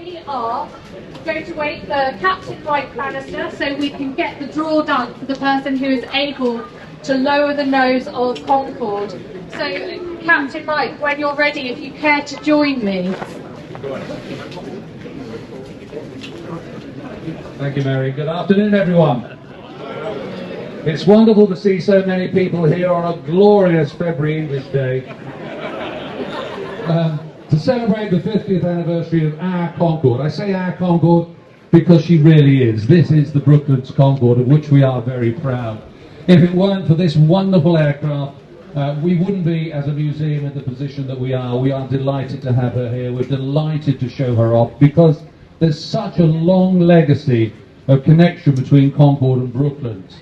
We are going to wait for Captain Mike Bannister so we can get the draw done for the person who is able to lower the nose of Concorde. So, Captain Mike, when you're ready, if you care to join me. Thank you, Mary. Good afternoon, everyone. It's wonderful to see so many people here on a glorious February English day to celebrate the 50th anniversary of our Concorde. I say our Concorde because she really is. This is the Brooklands Concorde, of which we are very proud. If it weren't for this wonderful aircraft, we wouldn't be, as a museum, in the position that we are. We are delighted to have her here. We're delighted to show her off because there's such a long legacy of connection between Concorde and Brooklands.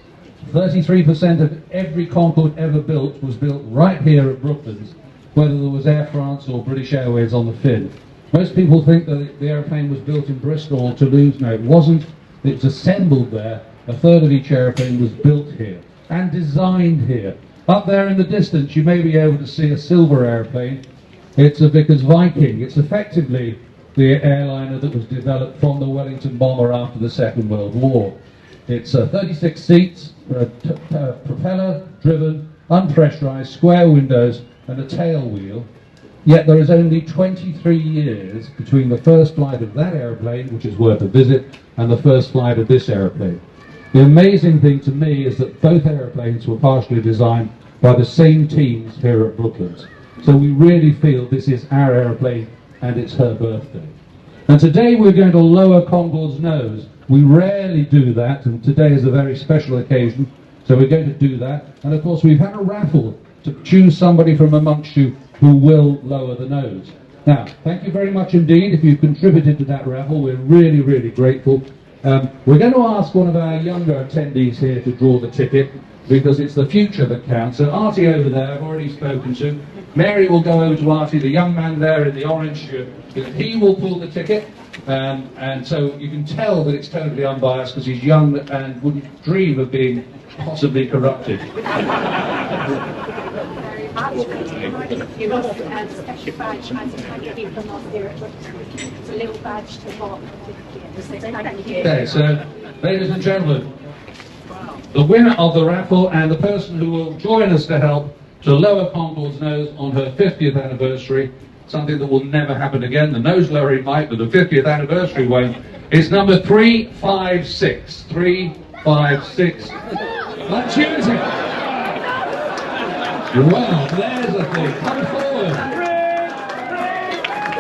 33% of every Concorde ever built was built right here at Brooklands, whether there was Air France or British Airways on the fin. Most people think that the airplane was built in Bristol or Toulouse. No, it wasn't. It was assembled there. A third of each airplane was built here and designed here. Up there in the distance, you may be able to see a silver airplane. It's a Vickers Viking. It's effectively the airliner that was developed from the Wellington bomber after the Second World War. It's 36 seats, propeller-driven, unpressurized, square windows, and a tail wheel. Yet there is only 23 years between the first flight of that airplane, which is worth a visit, and the first flight of this airplane. The amazing thing to me is that both airplanes were partially designed by the same teams here at Brooklands. So we really feel this is our airplane and it's her birthday. And today we're going to lower Concorde's nose. We rarely do that, and today is a very special occasion, so we're going to do that. And of course we've had a raffle to choose somebody from amongst you who will lower the nose. Now, thank you very much indeed if you've contributed to that raffle. We're really, really grateful. We're going to ask one of our younger attendees here to draw the ticket, because it's the future that counts. So Artie over there, I've already spoken to. Mary will go over to Artie, the young man there in the orange shirt. He will pull the ticket, and so you can tell that it's totally unbiased because he's young and wouldn't dream of being possibly corrupted. Very much. You got a special badge as a thank you from us here at Brooklands. It's a little badge to mark the 50th. So thank you. Okay, so ladies and gentlemen, the winner of the raffle and the person who will join us to help to lower Concorde's nose on her 50th anniversary, something that will never happen again. The nose lowering might, but the 50th anniversary won't. Is number 356. 356. Let's use it. Well, there's the thing. Come forward.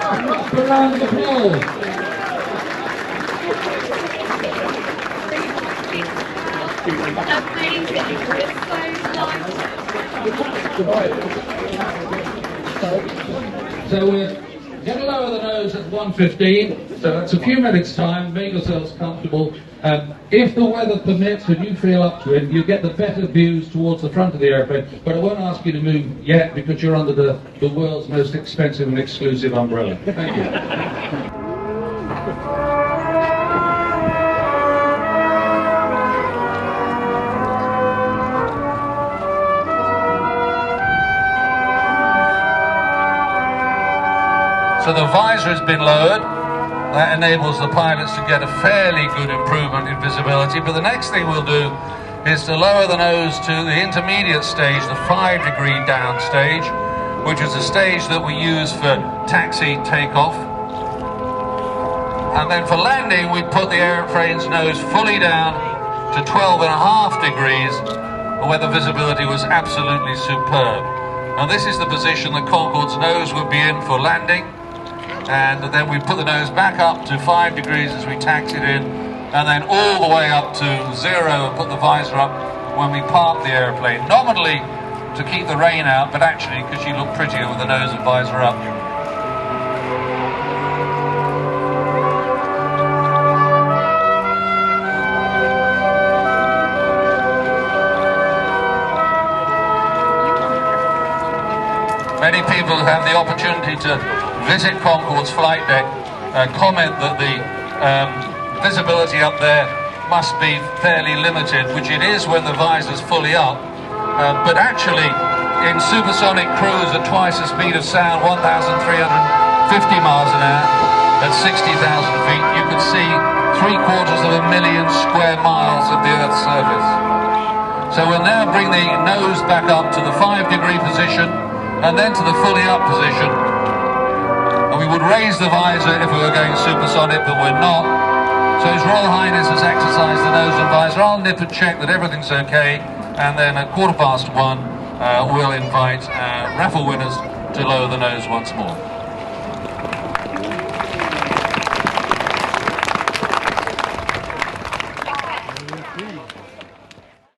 Up around the applause. So we're going to lower the nose at 1:15, so that's a few minutes time. Make yourselves comfortable. If the weather permits and you feel up to it, you get the better views towards the front of the airplane, but I won't ask you to move yet because you're under the world's most expensive and exclusive umbrella. Thank you. So the visor has been lowered. That enables the pilots to get a fairly good improvement in visibility. But the next thing we'll do is to lower the nose to the intermediate stage, the 5-degree down stage, which is a stage that we use for taxi takeoff. And then for landing, we put the airplane's nose fully down to 12.5 degrees, where the visibility was absolutely superb. Now this is the position that Concorde's nose would be in for landing. And then we put the nose back up to 5 degrees as we taxi it in, and then all the way up to 0 and put the visor up when we park the airplane. Nominally to keep the rain out, but actually because you look prettier with the nose and visor up. Many people have the opportunity to visit Concorde's flight deck, comment that the visibility up there must be fairly limited, which it is when the visor's fully up, but actually in supersonic cruise at twice the speed of sound, 1,350 miles an hour, at 60,000 feet, you could see 750,000 square miles of the Earth's surface. So we'll now bring the nose back up to the 5-degree position and then to the fully up position. And we would raise the visor if we were going supersonic, but we're not. So His Royal Highness has exercised the nose and visor. I'll nip and check that everything's okay, and then at 1:15, we'll invite Raffle winners to lower the nose once more.